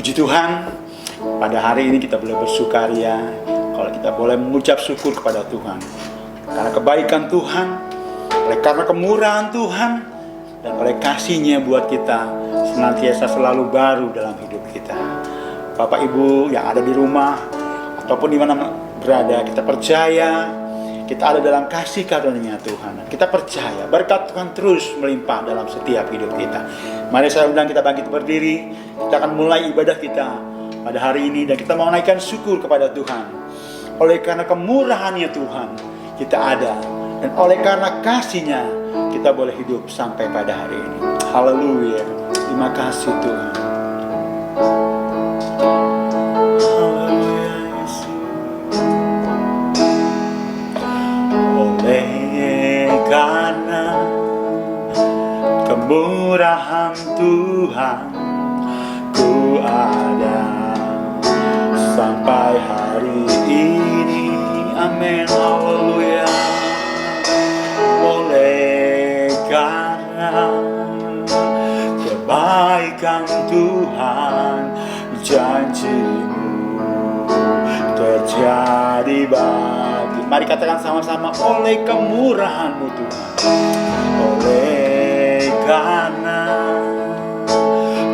Puji Tuhan, pada hari ini kita boleh bersukaria kalau kita boleh mengucap syukur kepada Tuhan. Karena kebaikan Tuhan, oleh karena kemurahan Tuhan, dan oleh kasih-Nya buat kita senantiasa selalu baru dalam hidup kita. Bapak Ibu yang ada di rumah ataupun di mana berada, kita percaya kita ada dalam kasih karunia Tuhan. Kita percaya berkat Tuhan terus melimpah dalam setiap hidup kita. Mari saya undang kita bangkit berdiri. Kita akan mulai ibadah kita pada hari ini dan kita mau naikkan syukur kepada Tuhan. Oleh karena kemurahan-Nya Tuhan, kita ada, dan oleh karena kasih-Nya kita boleh hidup sampai pada hari ini. Haleluya. Terima kasih Tuhan. Haleluya Yesus. Oleh karena kemurahan Tuhan, ku ada sampai hari ini. Amin. Haleluya. Oleh karena kebaikan Tuhan, janji-Mu terjadi bagi. Mari katakan sama-sama, oleh kemurahan-Mu Tuhan. Oleh karena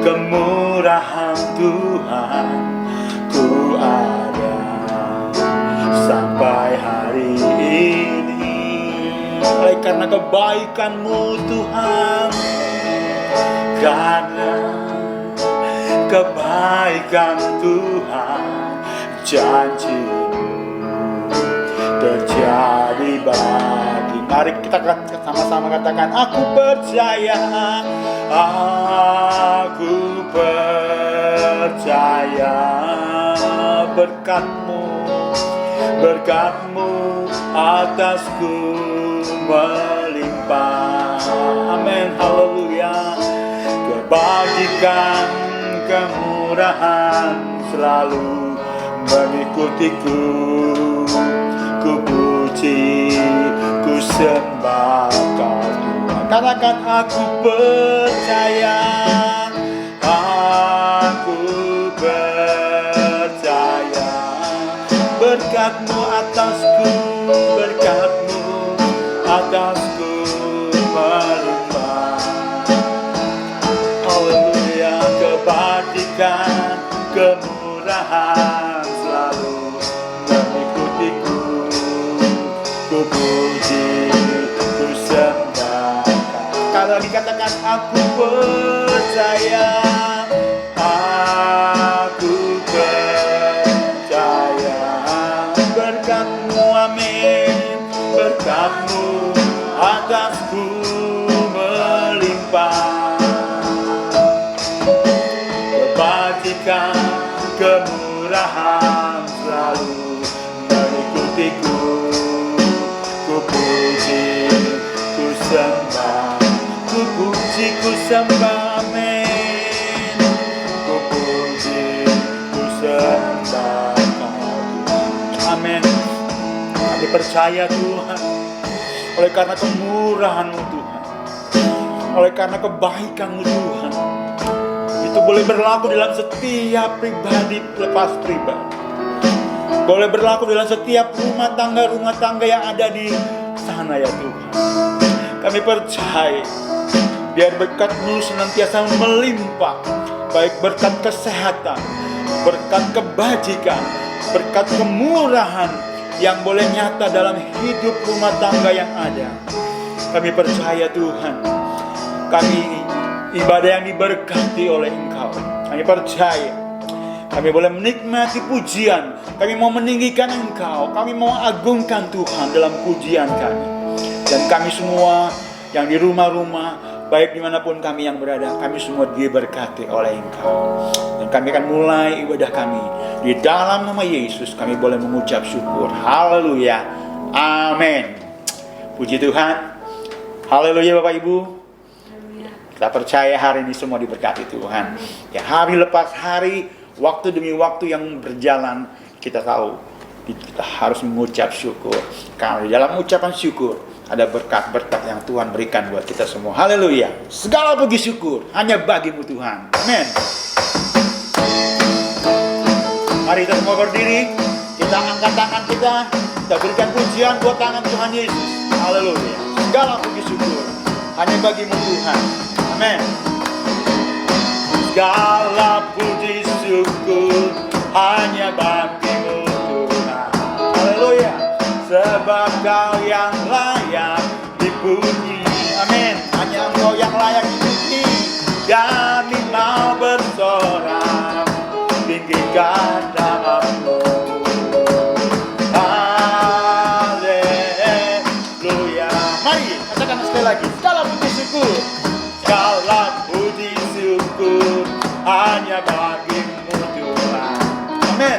kemurahan Tuhan, ku ada sampai hari ini. Oleh karena kebaikan-Mu Tuhan, karena kebaikan Tuhan, janji-Mu terjadi bagi. Mari kita sama-sama katakan, aku percaya, aku percaya berkat-Mu, berkat-Mu atasku melimpah. Amin. Haleluya. Kebajikan, kemurahan selalu mengikutiku. Ku puji, ku sembah Kau Tuhan. Katakan, aku percaya, aku percaya berkat-Mu atasku, berkat-Mu atasku melimpah. Haleluya. Kebajikan, kemurahan selalu mengikutiku. Ku puji, ku sembah. Kalau dikatakan, aku percaya, aku percaya berkat-Mu, amin. Berkat-Mu atasku melimpah. Kebajikan, kemurahan selalu mengikutiku. Ku puji, ku sembah. Ku puji, ku sembah, amin. Ku puji, ku sembah, amin. Kami percaya Tuhan, oleh karena kemurahan-Mu Tuhan, oleh karena kebaikan-Mu Tuhan, itu boleh berlaku dalam setiap pribadi lepas pribadi. Boleh berlaku dalam setiap rumah tangga yang ada di sana ya Tuhan. Kami percaya, biar berkat-Mu senantiasa melimpah, baik berkat kesehatan, berkat kebajikan, berkat kemurahan yang boleh nyata dalam hidup rumah tangga yang ada. Kami percaya Tuhan, kami ibadah yang diberkati oleh Engkau. Kami percaya kami boleh menikmati pujian. Kami mau meninggikan Engkau. Kami mau agungkan Tuhan dalam pujian kami. Dan kami semua yang di rumah-rumah, baik dimanapun kami yang berada, kami semua diberkati oleh Engkau. Dan kami akan mulai ibadah kami. Di dalam nama Yesus kami boleh mengucap syukur. Haleluya. Amin. Puji Tuhan. Haleluya Bapak Ibu. Kita percaya hari ini semua diberkati Tuhan. Ya, hari lepas hari, waktu demi waktu yang berjalan, kita tahu kita harus mengucap syukur. Karena dalam ucapan syukur ada berkat-berkat yang Tuhan berikan buat kita semua. Haleluya. Segala puji syukur hanya bagi-Mu Tuhan. Amin. Mari kita semua berdiri, kita angkat tangan kita berikan pujian buat tangan Tuhan Yesus. Haleluya. Segala puji syukur hanya bagimu Tuhan. Amin. Segala puji syukur hanya bagimu Tuhan. Haleluya. Sebab Kau yang layak dipuji. Amin. Hanya Engkau yang layak dipuji. Kami mau bersorak, tinggikan namamu. Haleluya. Mari katakan sekali lagi. Segala puji syukur, segala puji syukur hanya bagimu Tuhan. Amin.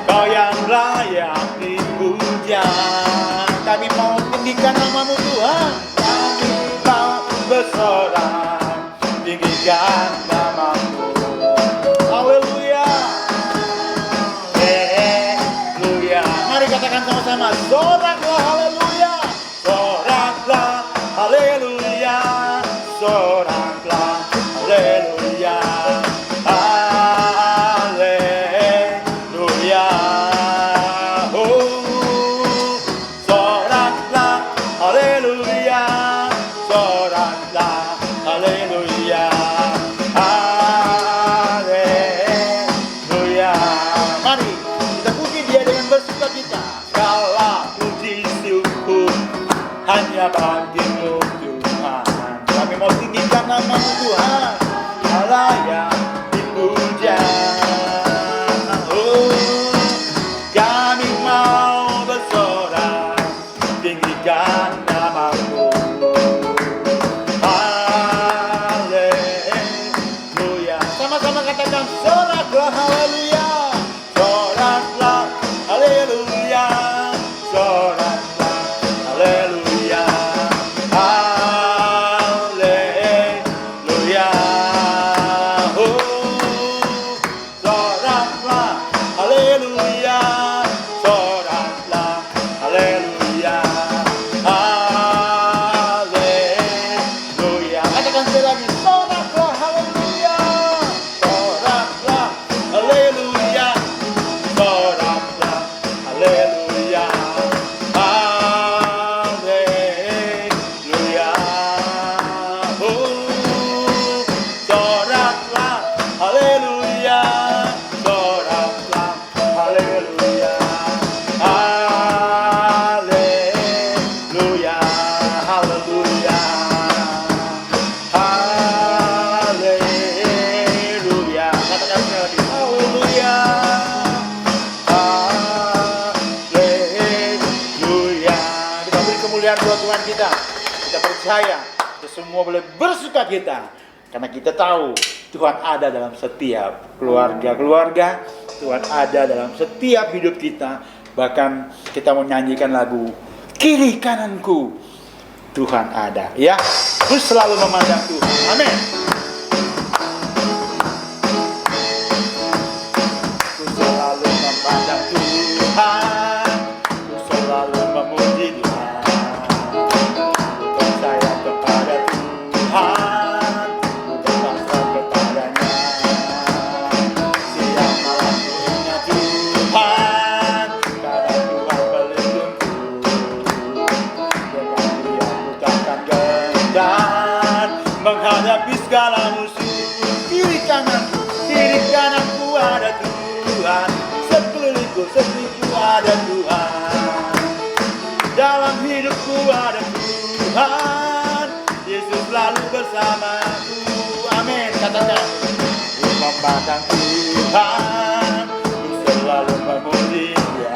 Kau yang layak dipuja. Kami mau tinggikan namamu Tuhan. Kami mau bersorak, tinggikan namamu. Haleluya. Haleluya. Mari katakan sama-sama. Soraklah haleluya. Soraklah haleluya. Soraklah haleluya. Haleluya. Oh, soraklah haleluya. Soraklah haleluya. Haleluya. Mari kita puji Dia dengan bersukacita. Segala puji syukur hanya bagimu Tuhan. Kami mau tinggikan namamu Tuhan. Layak dipuja. Oh, kami mau bersorak, tinggikan namamu. Haleluya. Sama-sama katakan soraklah haleluya. Soraklah haleluya. Soraklah haleluya. Haleluya. Oh, soraklah haleluya. Soraklah haleluya. Haleluya. Katakan sekali lagi. Soraklah haleluya. Soraklah haleluya. Soraklah haleluya. Haleluya. Oh, soraklah haleluya. Soraklah haleluya. Haleluya. Haleluya. Haleluya. Katakan sekali lagi. Haleluya. Haleluya. Kita beri kemuliaan buat Tuhan kita. Kita percaya kita semua boleh bersukacita karena kita tahu Tuhan ada dalam setiap keluarga-keluarga. Tuhan ada dalam setiap hidup kita. Bahkan kita mau nyanyikan lagu Kiri Kananku Tuhan ada. Ya, terus selalu memandang Tuhan. Amin. Ku selalu memandang Tuhan. Ku selalu memuji Tuhan. Ku percaya kepada Tuhan. Ku berpasrah kepadanya. Siang malam ku ingat Tuhan. Karena Tuhan pelindungku. Dengan Dia ku takkan gentar menghadapi segala musuh. Kiri kananku ada Tuhan. Sekelilingku ada Tuhan. Dalam hidupku ada Tuhan. Yesus selalu bersamaku. Amin. Katakan. Ku memandang Tuhan. Ku selalu memuji Dia.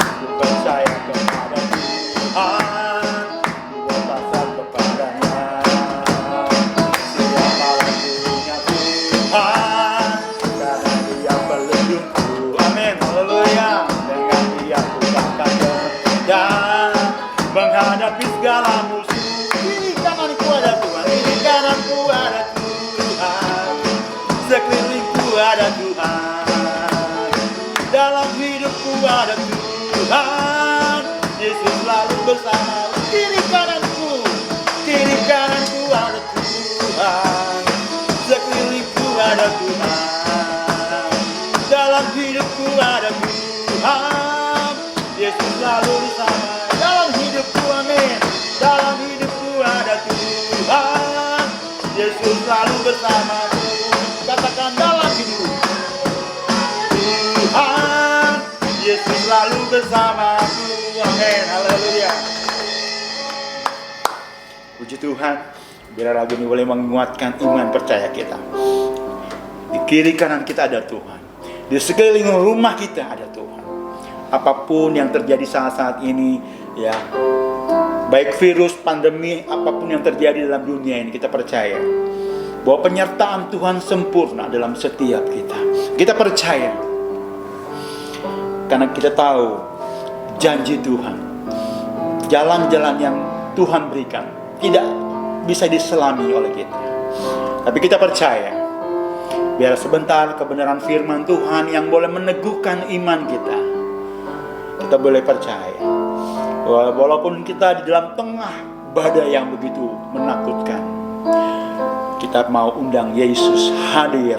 Ku percaya kepada Tuhan. Ku berpasrah kepadanya. Siang malam ku ingat Tuhan. Karena Dia pelindungku. Amin. Haleluya. Dengan Dia ku takkan gentar menghadapi segala musuh. Kiri kananku ada Tuhan. Kiri kananku ada Tuhan. Sekelilingku ada Tuhan. Dalam hidupku ada Tuhan. Yesus selalu bersama. Kiri kananku ada Tuhan. Sekelilingku ada Tuhan. Yesus selalu bersama dalam hidupku, amin. Dalam hidupku ada Tuhan, Yesus selalu bersamaku. Katakan dalam hidup Tuhan, Yesus selalu bersamaku, amin. Haleluya. Puji Tuhan. Biar lagu ini boleh menguatkan iman percaya kita. Di kiri kanan kita ada Tuhan, di sekeliling rumah kita ada Tuhan. Apapun yang terjadi saat ini, ya, baik virus, pandemi, apapun yang terjadi dalam dunia ini, kita percaya bahwa penyertaan Tuhan sempurna dalam setiap kita. Kita percaya karena kita tahu janji Tuhan, jalan-jalan yang Tuhan berikan tidak bisa diselami oleh kita. Tapi kita percaya, biar sebentar kebenaran firman Tuhan yang boleh meneguhkan iman kita. Kita boleh percaya, walaupun kita di dalam tengah badai yang begitu menakutkan, kita mau undang Yesus hadir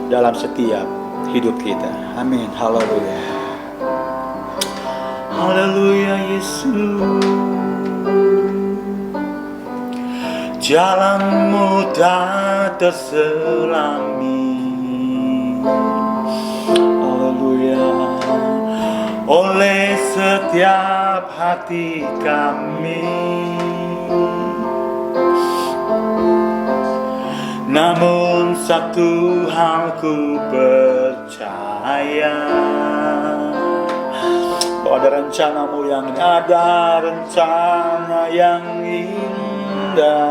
dalam setiap hidup kita. Amin. Haleluya. Haleluya Yesus. Jalanmu tak terselami, haleluya, oleh setiap hati kami. Namun satu hal ku percaya, bahwa ada rencanamu yang ada, rencana yang indah.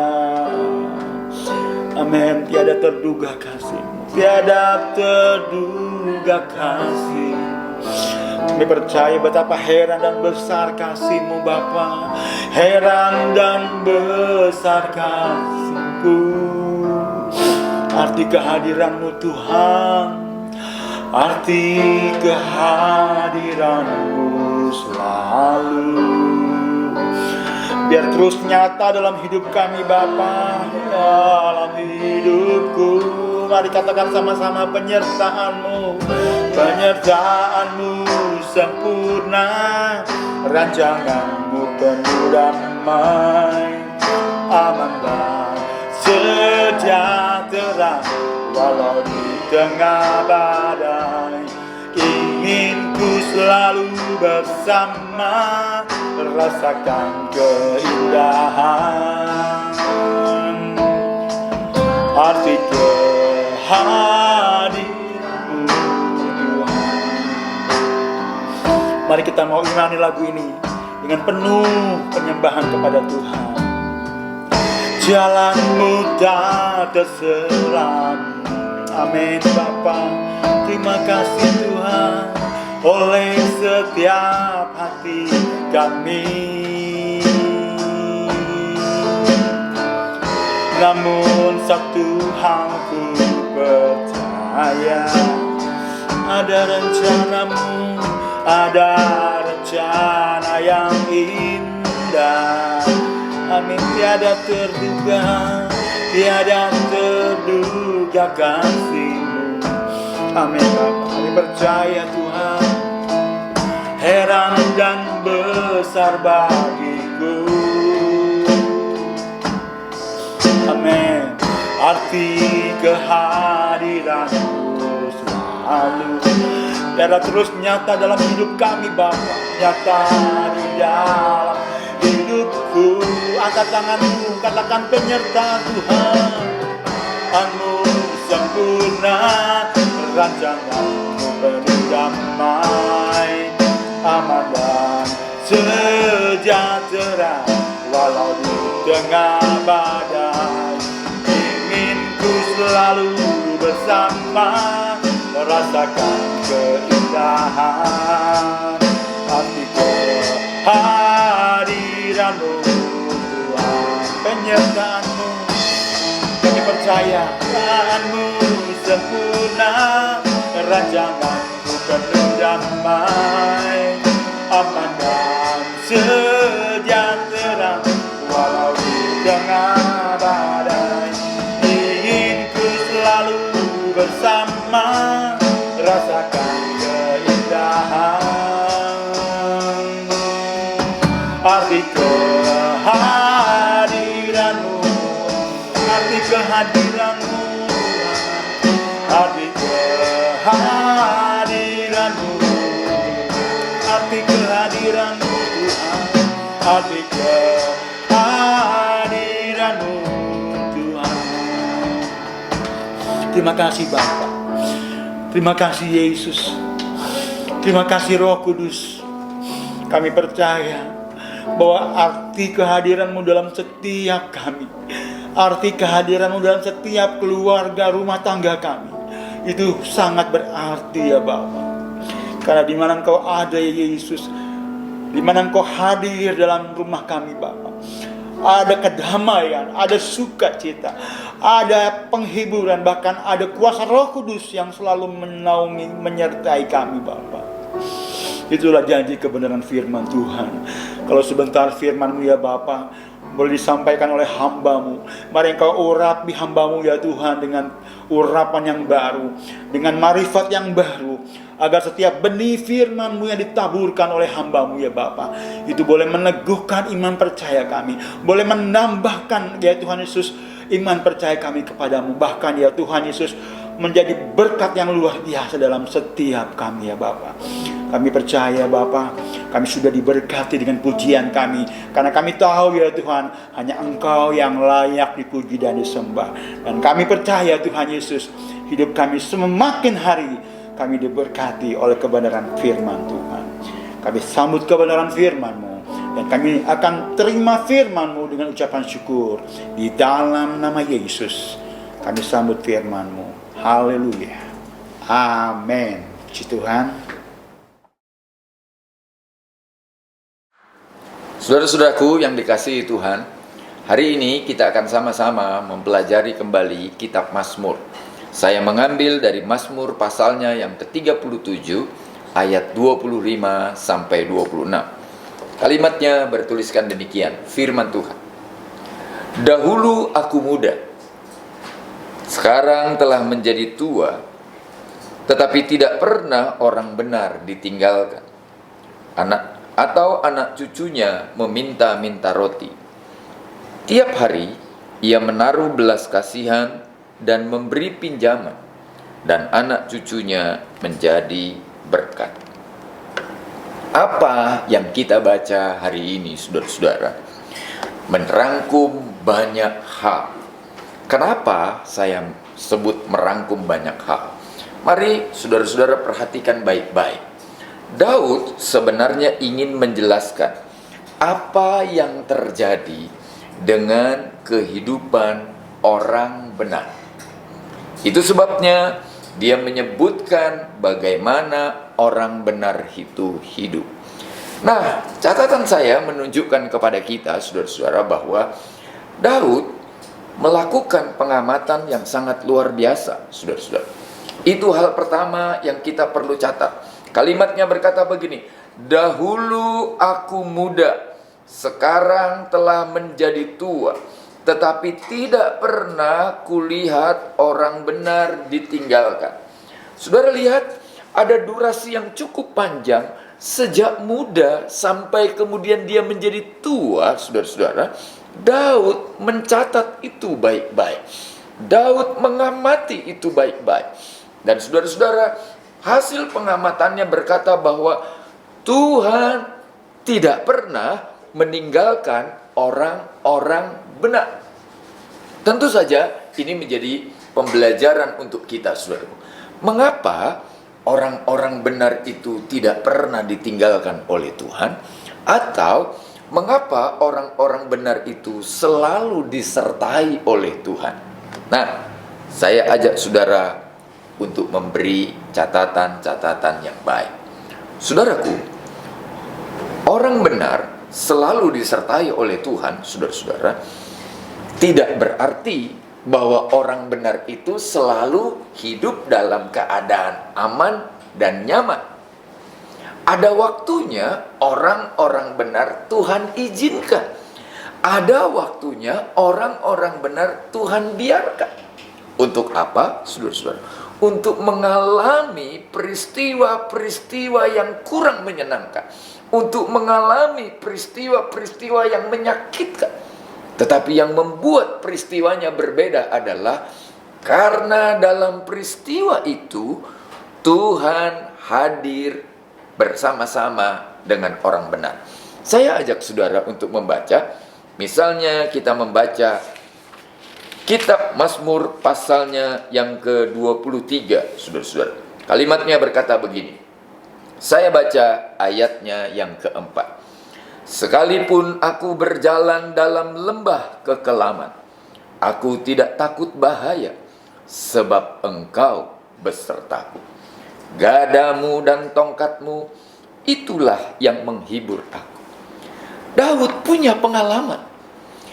Amin. Tiada terduga kasih-Mu, tiada terduga kasih. Kami percaya betapa heran dan besar kasih-Mu Bapa. Heran dan besar kasih-Mu. Arti kehadiran-Mu Tuhan, arti kehadiran-Mu selalu. Biar terus nyata dalam hidup kami Bapa, dalam hidupku. Mari katakan sama-sama, penyertaan-Mu, penyertaan-Mu sempurna, rancangan-Mu penuh damai, aman dan sejahtera, walau di tengah badai. Ingin ku selalu bersama, rasakan keindahan, arti kehadiran-Mu Tuhan. Mari kita mau imani lagu ini dengan penuh penyembahan kepada Tuhan. Jalan-Mu tak terselami, amin Bapa. Terima kasih Tuhan, oleh setiap hati kami. Namun satu hal ku percaya, ada rencana-Mu, ada rencana yang indah. Amin. Tiada terduga, tiada terduga kasih-Mu. Amin Bapa. Kami percaya Tuhan, heran dan besar bagiku. Amin. Arti kehadiran-Mu selalu, biarlah terus nyata dalam hidup kami Bapa. Nyata di dalam hidupku. Angkat tangan-Mu, katakan penyertaan Tuhan. Tuhan-Mu sempurna, rancangan-Mu penuh damai, aman dan sejahtera, walau di tengah badai. Ingin ku selalu bersama, merasakan keindahan, arti kehadiran-Mu Tuhan, penyertaan-Mu. Kami percaya Tuhan-Mu sempurna, rancangan-Mu penuh damai, aman dan sejahtera, walau di tengah badai. Ingin ku selalu bersama, rasakan keindahan, arti kehadiran-Mu, arti kehadiran-Mu, arti kehadiran-Mu, arti kehadiran-Mu Tuhan, arti kehadiran-Mu Tuhan. Terima kasih Bapa, terima kasih Yesus, terima kasih Roh Kudus. Kami percaya bahwa arti kehadiran-Mu dalam setiap kami, arti kehadiran-Mu dalam setiap keluarga rumah tangga kami, itu sangat berarti ya Bapa. Karena di mana Engkau ada ya Yesus, di mana Engkau hadir dalam rumah kami Bapa, ada kedamaian, ada sukacita, ada penghiburan, bahkan ada kuasa Roh Kudus yang selalu menaungi, menyertai kami Bapa. Itulah janji kebenaran firman Tuhan. Kalau sebentar firman-Mu ya Bapa boleh disampaikan oleh hamba-Mu, mari Engkau urapi hamba-Mu ya Tuhan dengan urapan yang baru, dengan marifat yang baru, agar setiap benih firman-Mu yang ditaburkan oleh hamba-Mu ya Bapa, itu boleh meneguhkan iman percaya kami, boleh menambahkan ya Tuhan Yesus iman percaya kami kepadamu, bahkan ya Tuhan Yesus menjadi berkat yang luar biasa dalam setiap kami ya Bapa. Kami percaya Bapa, kami sudah diberkati dengan pujian kami, karena kami tahu ya Tuhan, hanya Engkau yang layak dipuji dan disembah. Dan kami percaya Tuhan Yesus, hidup kami semakin hari kami diberkati oleh kebenaran firman Tuhan. Kami sambut kebenaran firman-Mu, dan kami akan terima firman-Mu dengan ucapan syukur. Di dalam nama Yesus kami sambut firman-Mu. Haleluya. Amin. Puji Tuhan. Saudara-saudaraku yang dikasihi Tuhan, hari ini kita akan sama-sama mempelajari kembali kitab Mazmur. Saya mengambil dari Mazmur pasalnya yang ke-37 ayat 25 sampai 26. Kalimatnya bertuliskan demikian, firman Tuhan. Dahulu aku muda, sekarang telah menjadi tua, tetapi tidak pernah orang benar ditinggalkan. Anak cucunya meminta-minta roti. Tiap hari ia menaruh belas kasihan dan memberi pinjaman, dan anak cucunya menjadi berkat. Apa yang kita baca hari ini saudara-saudara merangkum banyak hal. Kenapa saya sebut merangkum banyak hal? Mari saudara-saudara perhatikan baik-baik. Daud sebenarnya ingin menjelaskan apa yang terjadi dengan kehidupan orang benar. Itu sebabnya dia menyebutkan bagaimana orang benar itu hidup. Nah, catatan saya menunjukkan kepada kita, saudara-saudara, bahwa Daud melakukan pengamatan yang sangat luar biasa, saudara-saudara. Itu hal pertama yang kita perlu catat. Kalimatnya berkata begini, dahulu aku muda, sekarang telah menjadi tua, tetapi tidak pernah kulihat orang benar ditinggalkan. Saudara lihat, ada durasi yang cukup panjang, sejak muda sampai kemudian dia menjadi tua, saudara-saudara. Daud mencatat itu baik-baik. Daud mengamati itu baik-baik. Dan saudara-saudara, hasil pengamatannya berkata bahwa Tuhan tidak pernah meninggalkan orang-orang benar. Tentu saja ini menjadi pembelajaran untuk kita, saudara. Mengapa orang-orang benar itu tidak pernah ditinggalkan oleh Tuhan? Atau mengapa orang-orang benar itu selalu disertai oleh Tuhan? Nah, saya ajak saudara untuk memberi catatan-catatan yang baik. Saudaraku, orang benar selalu disertai oleh Tuhan, saudara-saudara, tidak berarti bahwa orang benar itu selalu hidup dalam keadaan aman dan nyaman. Ada waktunya orang-orang benar Tuhan izinkan. Ada waktunya orang-orang benar Tuhan biarkan. Untuk apa, saudara-saudara? untuk mengalami peristiwa-peristiwa yang kurang menyenangkan, untuk mengalami peristiwa-peristiwa yang menyakitkan. Tetapi yang membuat peristiwanya berbeda adalah karena dalam peristiwa itu Tuhan hadir bersama-sama dengan orang benar. Saya ajak saudara untuk membaca. Misalnya kita membaca Kitab Mazmur pasalnya yang ke-23, saudara-saudara. Kalimatnya berkata begini. Saya baca ayatnya yang keempat. Sekalipun aku berjalan dalam lembah kekelaman, aku tidak takut bahaya, sebab Engkau besertaku. Gadamu dan tongkatmu, itulah yang menghibur aku. Daud punya pengalaman.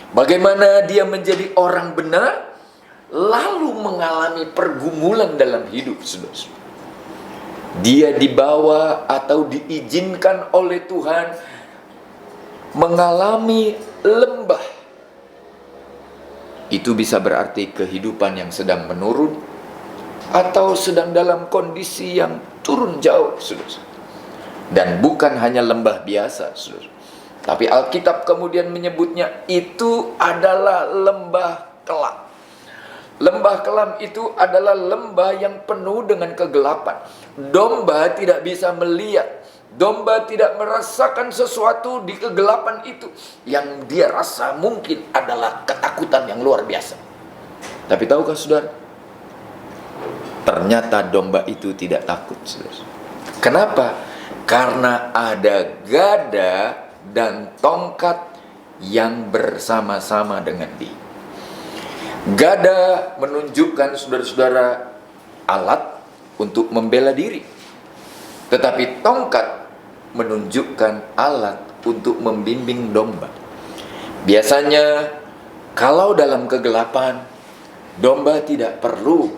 Bagaimana dia menjadi orang benar, lalu mengalami pergumulan dalam hidup, saudara. Dia dibawa atau diizinkan oleh Tuhan mengalami lembah. Itu bisa berarti kehidupan yang sedang menurun, atau sedang dalam kondisi yang turun jauh, saudara. Dan bukan hanya lembah biasa, saudara. Tapi Alkitab kemudian menyebutnya itu adalah lembah kelam. Lembah kelam itu adalah lembah yang penuh dengan kegelapan. Domba tidak bisa melihat. Domba tidak merasakan sesuatu di kegelapan itu. Yang dia rasa mungkin adalah ketakutan yang luar biasa. Tapi tahukah saudara? Ternyata domba itu tidak takut, saudara. Kenapa? Karena ada gada dan tongkat yang bersama-sama dengan dia. Gada menunjukkan, saudara-saudara, alat untuk membela diri. Tetapi tongkat menunjukkan alat untuk membimbing domba. Biasanya kalau dalam kegelapan, domba tidak perlu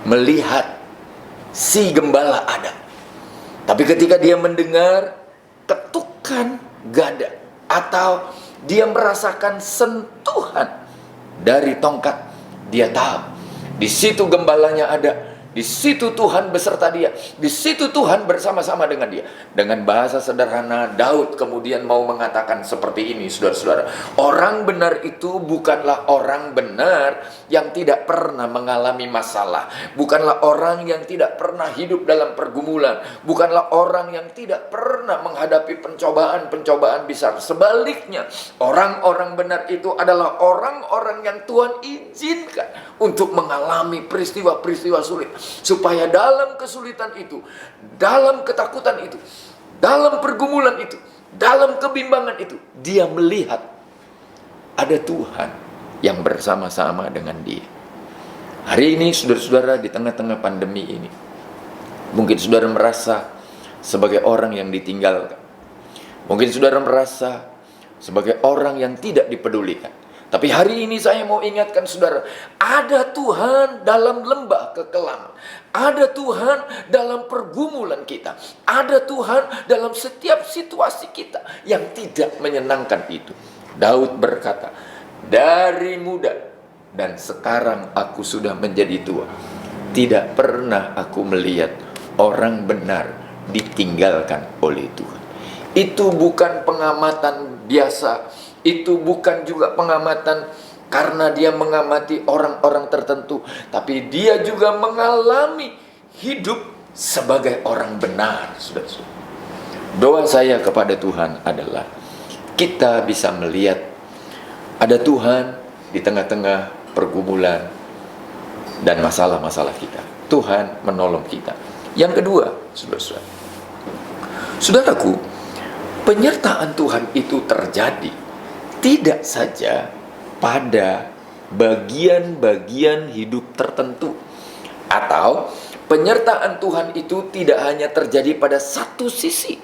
melihat si gembala ada. Tapi ketika dia mendengar ketukan gada atau dia merasakan sentuhan dari tongkat, dia tahu di situ gembalanya ada, di situ Tuhan beserta dia, di situ Tuhan bersama-sama dengan dia. Dengan bahasa sederhana, Daud kemudian mau mengatakan seperti ini, saudara-saudara. Orang benar itu bukanlah orang benar yang tidak pernah mengalami masalah. Bukanlah orang yang tidak pernah hidup dalam pergumulan. Bukanlah orang yang tidak pernah menghadapi pencobaan-pencobaan besar. Sebaliknya, orang-orang benar itu adalah orang-orang yang Tuhan izinkan untuk mengalami peristiwa-peristiwa sulit. Supaya dalam kesulitan itu, dalam ketakutan itu, dalam pergumulan itu, dalam kebimbangan itu, dia melihat ada Tuhan yang bersama-sama dengan dia. Hari ini saudara-saudara, di tengah-tengah pandemi ini, mungkin saudara merasa sebagai orang yang ditinggalkan. Mungkin saudara merasa sebagai orang yang tidak dipedulikan. Tapi hari ini saya mau ingatkan saudara, ada Tuhan dalam lembah kekelaman. Ada Tuhan dalam pergumulan kita. Ada Tuhan dalam setiap situasi kita yang tidak menyenangkan itu. Daud berkata, dari muda dan sekarang aku sudah menjadi tua, tidak pernah aku melihat orang benar ditinggalkan oleh Tuhan. Itu bukan pengamatan biasa. Itu bukan juga pengamatan karena dia mengamati orang-orang tertentu, tapi dia juga mengalami hidup sebagai orang benar, saudara-saudara. Doa saya kepada Tuhan adalah kita bisa melihat ada Tuhan di tengah-tengah pergumulan dan masalah-masalah kita. Tuhan menolong kita. Yang kedua, saudara-saudara, saudaraku, penyertaan Tuhan itu terjadi tidak saja pada bagian-bagian hidup tertentu, atau penyertaan Tuhan itu tidak hanya terjadi pada satu sisi.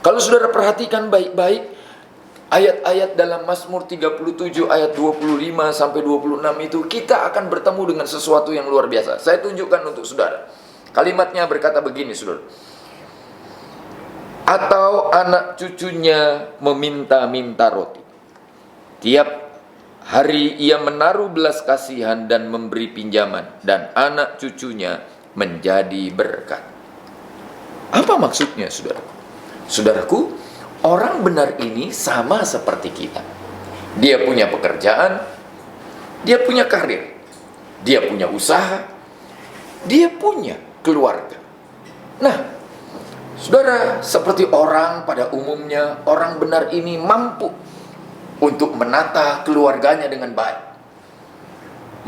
Kalau saudara perhatikan baik-baik ayat-ayat dalam Mazmur 37 ayat 25 sampai 26 itu, kita akan bertemu dengan sesuatu yang luar biasa. Saya tunjukkan untuk saudara. Kalimatnya berkata begini, saudara. Atau anak cucunya meminta-minta roti. Tiap hari ia menaruh belas kasihan dan memberi pinjaman, dan anak cucunya menjadi berkat. Apa maksudnya, saudaraku? Saudaraku, orang benar ini sama seperti kita. Dia punya pekerjaan, dia punya karir, dia punya usaha, dia punya keluarga. Nah, saudara, seperti orang pada umumnya, orang benar ini mampu untuk menata keluarganya dengan baik,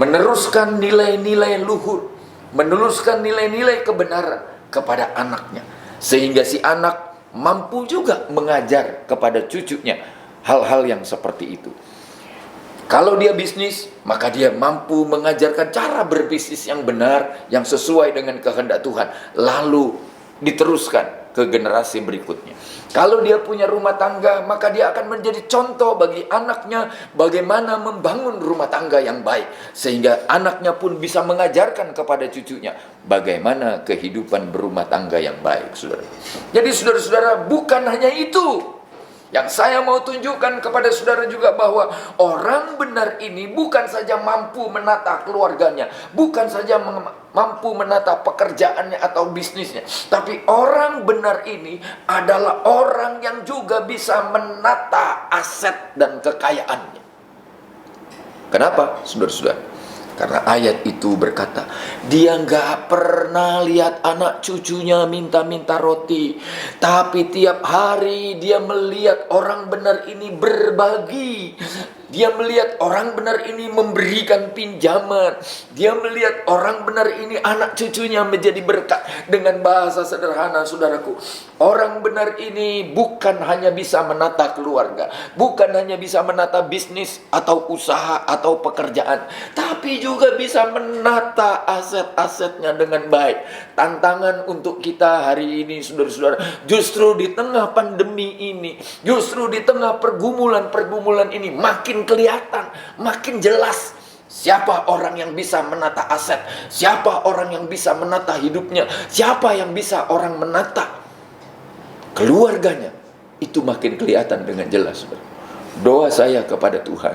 meneruskan nilai-nilai luhur, meneruskan nilai-nilai kebenaran kepada anaknya, sehingga si anak mampu juga mengajar kepada cucunya hal-hal yang seperti itu. Kalau dia bisnis, maka dia mampu mengajarkan cara berbisnis yang benar, yang sesuai dengan kehendak Tuhan, lalu diteruskan ke generasi berikutnya. Kalau dia punya rumah tangga, maka dia akan menjadi contoh bagi anaknya bagaimana membangun rumah tangga yang baik, sehingga anaknya pun bisa mengajarkan kepada cucunya bagaimana kehidupan berumah tangga yang baik, saudara. Jadi saudara-saudara, bukan hanya itu yang saya mau tunjukkan kepada saudara juga, bahwa orang benar ini bukan saja mampu menata keluarganya, bukan saja mampu menata pekerjaannya atau bisnisnya, tapi orang benar ini adalah orang yang juga bisa menata aset dan kekayaannya. Kenapa, saudara-saudara? Karena ayat itu berkata, dia nggak pernah lihat anak cucunya minta-minta roti, tapi tiap hari dia melihat orang benar ini berbagi. Dia melihat orang benar ini memberikan pinjaman. Dia melihat orang benar ini anak cucunya menjadi berkat. Dengan bahasa sederhana, saudaraku, orang benar ini bukan hanya bisa menata keluarga, bukan hanya bisa menata bisnis atau usaha atau pekerjaan, tapi juga bisa menata aset-asetnya dengan baik. Tantangan untuk kita hari ini, saudara-saudara, justru di tengah pandemi ini, justru di tengah pergumulan-pergumulan ini, makin kelihatan, makin jelas siapa orang yang bisa menata aset, siapa orang yang bisa menata hidupnya, siapa yang bisa orang menata keluarganya. Itu makin kelihatan dengan jelas. Doa saya kepada Tuhan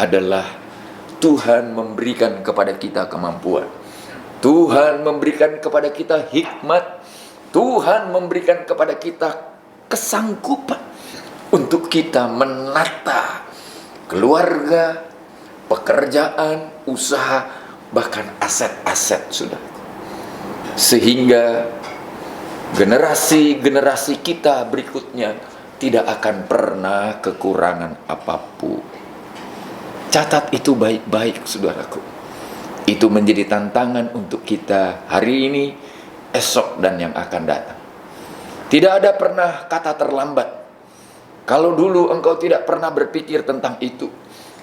adalah Tuhan memberikan kepada kita kemampuan, Tuhan memberikan kepada kita hikmat, Tuhan memberikan kepada kita kesanggupan untuk kita menata keluarga, pekerjaan, usaha, bahkan aset-aset, sudah. Sehingga generasi-generasi kita berikutnya tidak akan pernah kekurangan apapun. Catat itu baik-baik, saudaraku. Itu menjadi tantangan untuk kita hari ini, esok, dan yang akan datang. Tidak ada pernah kata terlambat. Kalau dulu engkau tidak pernah berpikir tentang itu,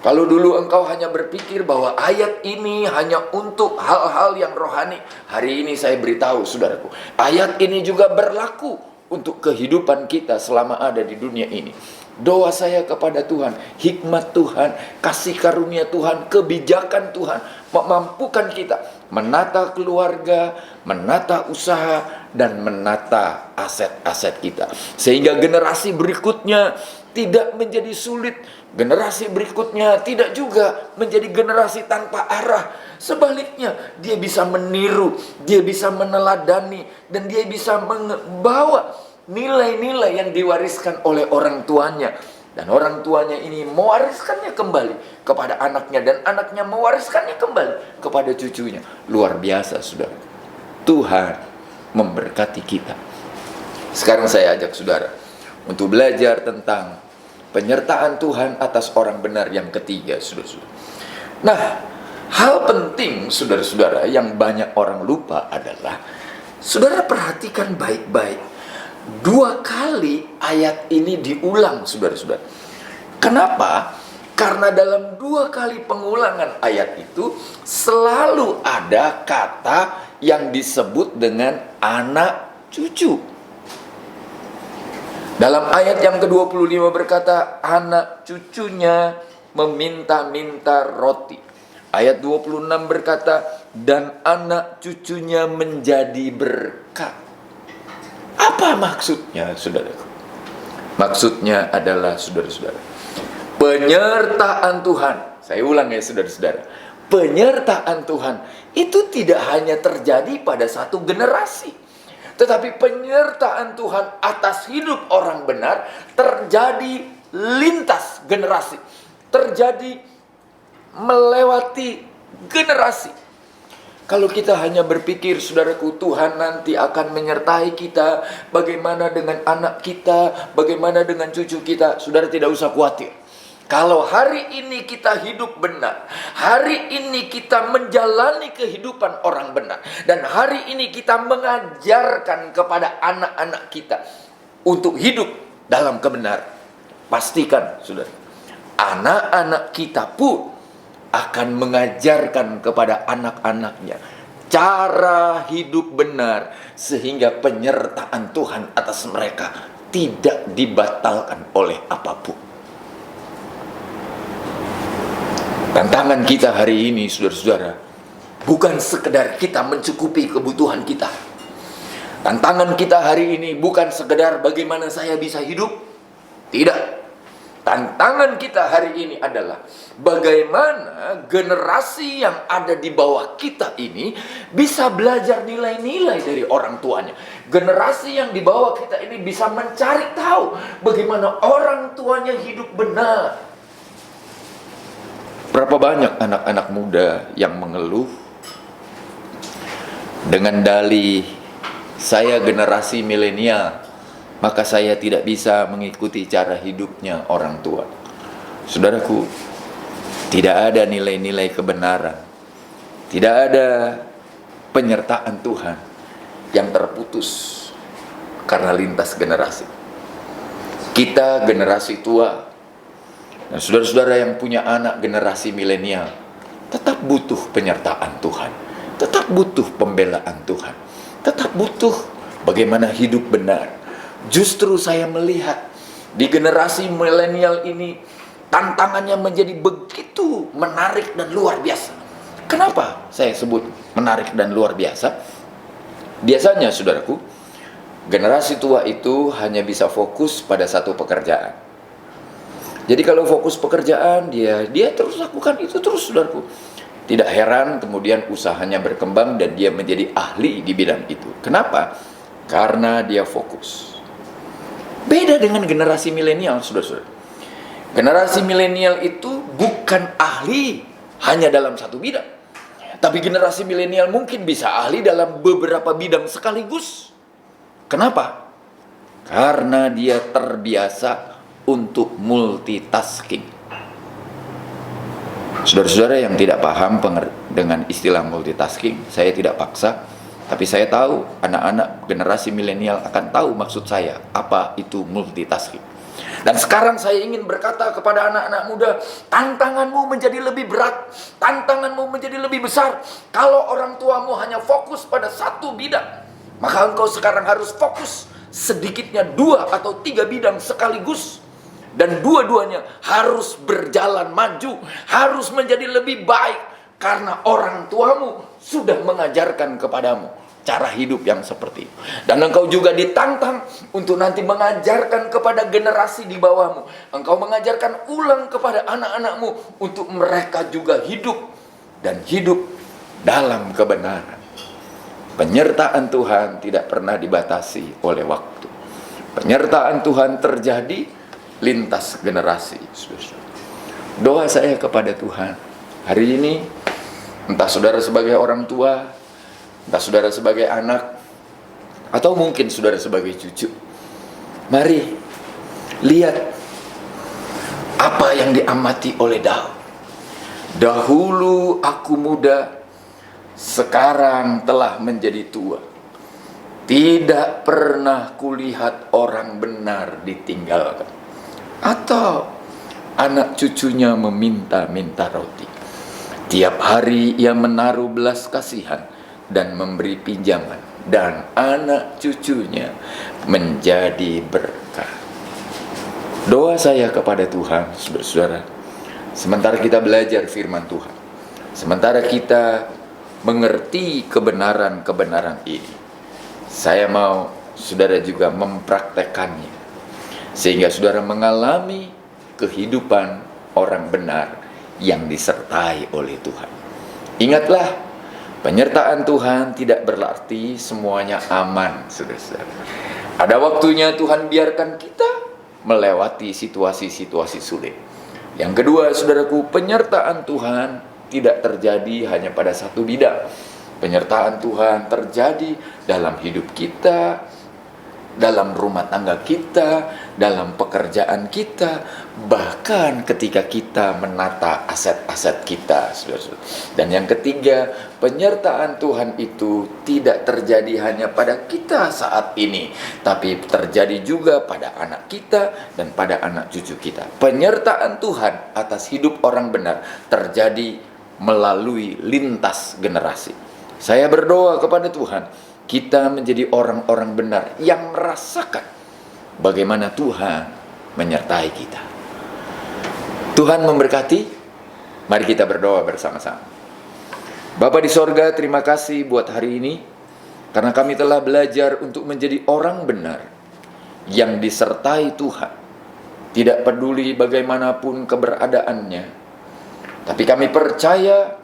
kalau dulu engkau hanya berpikir bahwa ayat ini hanya untuk hal-hal yang rohani, hari ini saya beritahu, saudaraku, ayat ini juga berlaku untuk kehidupan kita selama ada di dunia ini. Doa saya kepada Tuhan, hikmat Tuhan, kasih karunia Tuhan, kebijakan Tuhan memampukan kita menata keluarga, menata usaha, dan menata aset-aset kita, sehingga generasi berikutnya tidak menjadi sulit, generasi berikutnya tidak juga menjadi generasi tanpa arah. Sebaliknya, dia bisa meniru, dia bisa meneladani, dan dia bisa membawa nilai-nilai yang diwariskan oleh orang tuanya. Dan orang tuanya ini mewariskannya kembali kepada anaknya, dan anaknya mewariskannya kembali kepada cucunya. Luar biasa, saudara. Tuhan memberkati kita. Sekarang saya ajak saudara untuk belajar tentang penyertaan Tuhan atas orang benar yang ketiga, saudara-saudara. Nah, hal penting, saudara-saudara, yang banyak orang lupa adalah, saudara perhatikan baik-baik. 2 kali ayat ini diulang, saudara-saudara. Kenapa? Karena dalam 2 kali pengulangan ayat itu selalu ada kata yang disebut dengan anak cucu. Dalam ayat yang ke-25 berkata, anak cucunya meminta-minta roti. Ayat 26 berkata, dan anak cucunya menjadi berkat. Apa maksudnya, saudaraku? Maksudnya adalah, saudara-saudara, penyertaan Tuhan Saya ulang ya saudara-saudara. Penyertaan Tuhan itu tidak hanya terjadi pada satu generasi, tetapi penyertaan Tuhan atas hidup orang benar terjadi lintas generasi, terjadi melewati generasi. Kalau kita hanya berpikir, saudaraku, Tuhan nanti akan menyertai kita, bagaimana dengan anak kita, bagaimana dengan cucu kita, saudara tidak usah khawatir. Kalau hari ini kita hidup benar, hari ini kita menjalani kehidupan orang benar, dan hari ini kita mengajarkan kepada anak-anak kita untuk hidup dalam kebenaran, pastikan, saudara, anak-anak kita pun akan mengajarkan kepada anak-anaknya cara hidup benar, sehingga penyertaan Tuhan atas mereka tidak dibatalkan oleh apapun. Tantangan kita hari ini, saudara-saudara, bukan sekedar kita mencukupi kebutuhan kita. Tantangan kita hari ini bukan sekedar bagaimana saya bisa hidup. Tidak. Tantangan kita hari ini adalah bagaimana generasi yang ada di bawah kita ini bisa belajar nilai-nilai dari orang tuanya. Generasi yang di bawah kita ini bisa mencari tahu bagaimana orang tuanya hidup benar. Berapa banyak anak-anak muda yang mengeluh dengan dalih, saya generasi milenial, maka saya tidak bisa mengikuti cara hidupnya orang tua. Saudaraku, tidak ada nilai-nilai kebenaran, tidak ada penyertaan Tuhan yang terputus karena lintas generasi. Kita generasi tua, dan saudara-saudara yang punya anak generasi milenial, tetap butuh penyertaan Tuhan, tetap butuh pembelaan Tuhan, tetap butuh bagaimana hidup benar. Justru saya melihat di generasi milenial ini tantangannya menjadi begitu menarik dan luar biasa. Kenapa saya sebut menarik dan luar biasa? Biasanya, saudaraku, generasi tua itu hanya bisa fokus pada satu pekerjaan. Jadi kalau fokus pekerjaan, dia terus lakukan itu terus, saudaraku. Tidak heran kemudian usahanya berkembang dan dia menjadi ahli di bidang itu. Kenapa? Karena dia fokus. Beda dengan generasi milenial, saudara-saudara. Generasi milenial itu bukan ahli hanya dalam satu bidang. Tapi generasi milenial mungkin bisa ahli dalam beberapa bidang sekaligus. Kenapa? Karena dia terbiasa untuk multitasking. Saudara-saudara yang tidak paham dengan istilah multitasking, saya tidak paksa. Tapi saya tahu anak-anak generasi milenial akan tahu maksud saya, apa itu multitasking. Dan sekarang saya ingin berkata kepada anak-anak muda, tantanganmu menjadi lebih berat, tantanganmu menjadi lebih besar. Kalau orang tuamu hanya fokus pada satu bidang, maka engkau sekarang harus fokus sedikitnya 2 atau 3 bidang sekaligus. Dan dua-duanya harus berjalan maju, harus menjadi lebih baik. Karena orang tuamu sudah mengajarkan kepadamu cara hidup yang seperti itu. Dan engkau juga ditantang untuk nanti mengajarkan kepada generasi di bawahmu. Engkau mengajarkan ulang kepada anak-anakmu untuk mereka juga hidup dan hidup dalam kebenaran. Penyertaan Tuhan tidak pernah dibatasi oleh waktu. Penyertaan Tuhan terjadi lintas generasi. Doa saya kepada Tuhan hari ini, entah saudara sebagai orang tua, entah saudara sebagai anak, atau mungkin saudara sebagai cucu, mari lihat apa yang diamati oleh Daud. Dahulu aku muda, sekarang telah menjadi tua. Tidak pernah kulihat orang benar ditinggalkan, atau anak cucunya meminta-minta roti. Tiap hari ia menaruh belas kasihan dan memberi pinjaman, dan anak cucunya menjadi berkah. Doa saya kepada Tuhan, saudara-saudara, sementara kita belajar firman Tuhan, sementara kita mengerti kebenaran-kebenaran ini, saya mau saudara juga mempraktekannya, sehingga saudara mengalami kehidupan orang benar yang disertai oleh Tuhan. Ingatlah, penyertaan Tuhan tidak berarti semuanya aman, saudara-saudara. Ada waktunya Tuhan biarkan kita melewati situasi-situasi sulit. Yang kedua, saudaraku, penyertaan Tuhan tidak terjadi hanya pada satu bidang. Penyertaan Tuhan terjadi dalam hidup kita, dalam rumah tangga kita, dalam pekerjaan kita, bahkan ketika kita menata aset-aset kita. Dan yang ketiga, penyertaan Tuhan itu tidak terjadi hanya pada kita saat ini, tapi terjadi juga pada anak kita dan pada anak cucu kita. Penyertaan Tuhan atas hidup orang benar terjadi melalui lintas generasi. Saya berdoa kepada Tuhan, kita menjadi orang-orang benar yang merasakan bagaimana Tuhan menyertai kita. Tuhan memberkati. Mari kita berdoa bersama-sama. Bapa di sorga, terima kasih buat hari ini, karena kami telah belajar untuk menjadi orang benar yang disertai Tuhan. Tidak peduli bagaimanapun keberadaannya, tapi kami percaya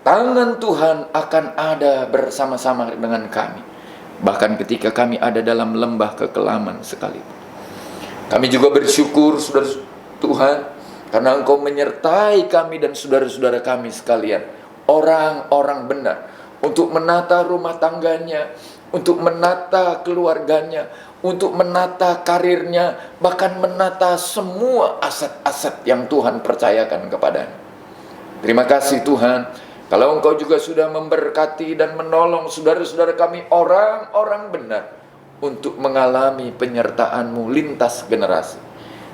tangan Tuhan akan ada bersama-sama dengan kami, bahkan ketika kami ada dalam lembah kekelaman sekalipun. Kami juga bersyukur, saudara Tuhan, karena Engkau menyertai kami dan saudara-saudara kami sekalian, orang-orang benar, untuk menata rumah tangganya, untuk menata keluarganya, untuk menata karirnya, bahkan menata semua aset-aset yang Tuhan percayakan kepadanya. Terima kasih Tuhan, kalau Engkau juga sudah memberkati dan menolong saudara-saudara kami orang-orang benar untuk mengalami penyertaan-Mu lintas generasi.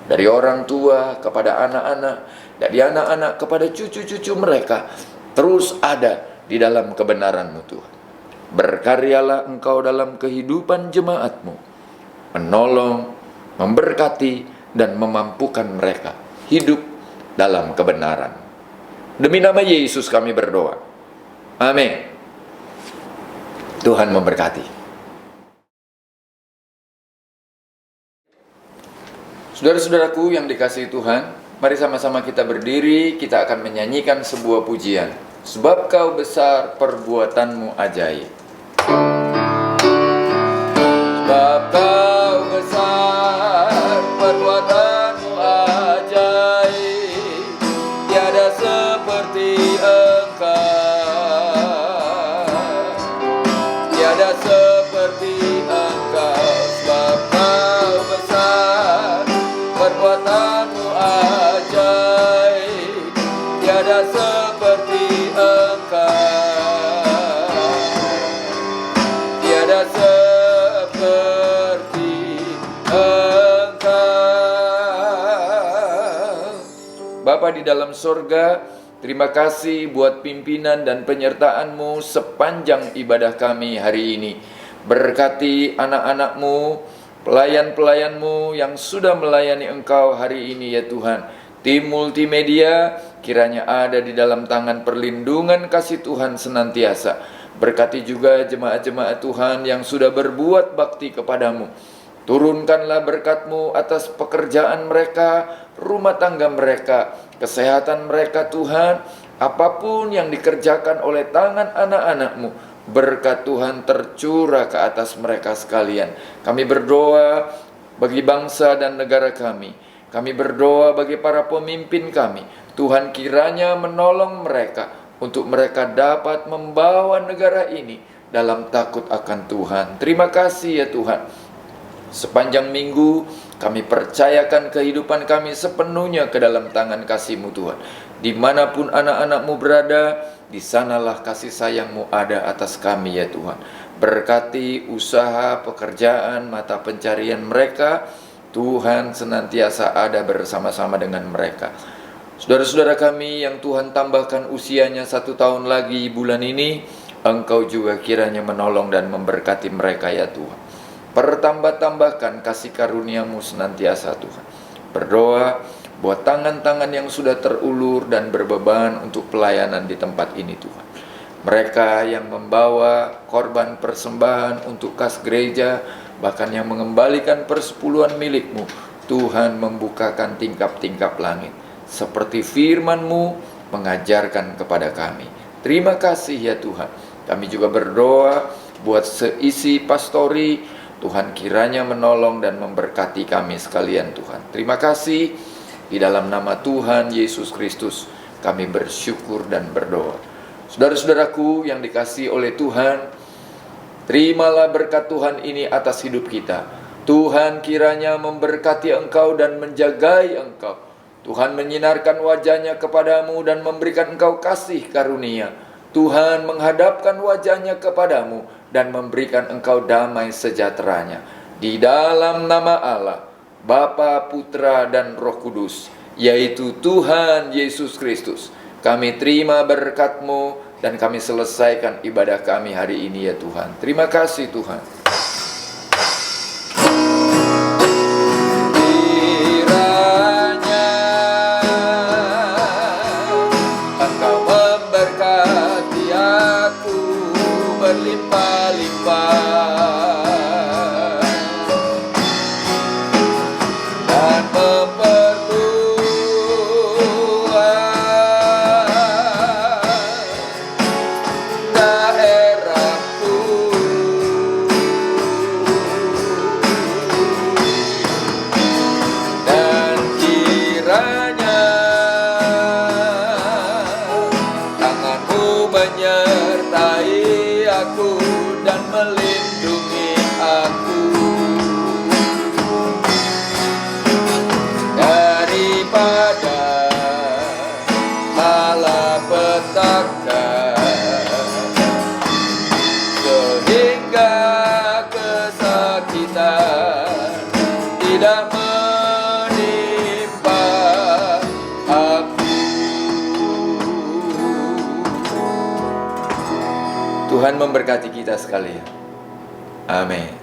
Dari orang tua kepada anak-anak, dari anak-anak kepada cucu-cucu mereka, terus ada di dalam kebenaran-Mu Tuhan. Berkaryalah Engkau dalam kehidupan jemaat-Mu, menolong, memberkati, dan memampukan mereka hidup dalam kebenaran. Demi nama Yesus kami berdoa. Amin. Tuhan memberkati. Saudara-saudaraku yang dikasihi Tuhan, mari sama-sama kita berdiri, kita akan menyanyikan sebuah pujian. Sebab Kau besar, perbuatan-Mu ajaib. Sebab Kau besar, perbuatan-Mu ajaib, tiada seperti Engkau, tiada seperti Engkau. Sebab Kau besar, perbuatan-Mu ajaib, tiada seperti Engkau, tiada seperti Engkau. Bapa di dalam sorga, terima kasih buat pimpinan dan penyertaan-Mu sepanjang ibadah kami hari ini. Berkati anak-anak-Mu, pelayan-pelayan-Mu yang sudah melayani Engkau hari ini ya Tuhan. Tim multimedia kiranya ada di dalam tangan perlindungan kasih Tuhan senantiasa. Berkati juga jemaat-jemaat Tuhan yang sudah berbuat bakti kepadamu. Turunkanlah berkat-Mu atas pekerjaan mereka, rumah tangga mereka, kesehatan mereka Tuhan. Apapun yang dikerjakan oleh tangan anak-anak-Mu, berkat Tuhan tercurah ke atas mereka sekalian. Kami berdoa bagi bangsa dan negara kami. Kami berdoa bagi para pemimpin kami. Tuhan kiranya menolong mereka untuk mereka dapat membawa negara ini dalam takut akan Tuhan. Terima kasih ya Tuhan. Sepanjang minggu kami percayakan kehidupan kami sepenuhnya ke dalam tangan kasih-Mu Tuhan. Dimanapun anak-anak-Mu berada, di sanalah kasih sayang-Mu ada atas kami ya Tuhan. Berkati usaha, pekerjaan, mata pencarian mereka. Tuhan senantiasa ada bersama-sama dengan mereka. Saudara-saudara kami yang Tuhan tambahkan usianya 1 tahun lagi bulan ini, Engkau juga kiranya menolong dan memberkati mereka ya Tuhan. Pertambah-tambahkan kasih karunia-Mu senantiasa Tuhan. Berdoa buat tangan-tangan yang sudah terulur dan berbeban untuk pelayanan di tempat ini Tuhan. Mereka yang membawa korban persembahan untuk kas gereja, bahkan yang mengembalikan persepuluhan milik-Mu, Tuhan membukakan tingkap-tingkap langit. seperti firman-Mu mengajarkan kepada kami. Terima kasih ya Tuhan. Kami juga berdoa buat seisi pastori. Tuhan kiranya menolong dan memberkati kami sekalian Tuhan. Terima kasih. Di dalam nama Tuhan Yesus Kristus kami bersyukur dan berdoa. Saudara-saudaraku yang dikasihi oleh Tuhan, terimalah berkat Tuhan ini atas hidup kita. Tuhan kiranya memberkati engkau dan menjagai engkau. Tuhan menyinarkan wajahnya kepadamu dan memberikan engkau kasih karunia. Tuhan menghadapkan wajahnya kepadamu dan memberikan engkau damai sejahteranya. Di dalam nama Allah, Bapa, Putra, dan Roh Kudus, yaitu Tuhan Yesus Kristus, kami terima berkat-Mu dan kami selesaikan ibadah kami hari ini ya Tuhan. Terima kasih Tuhan. Kiranya Engkau memberkati aku berlimpah-limpah dan memperluas daerahku, dan kiranya tangan-Mu menyertai aku dan melindungi aku daripada malapetaka, sehingga kesakitan tidak menimpa aku. Tuhan memberkati kita sekalian. Amin.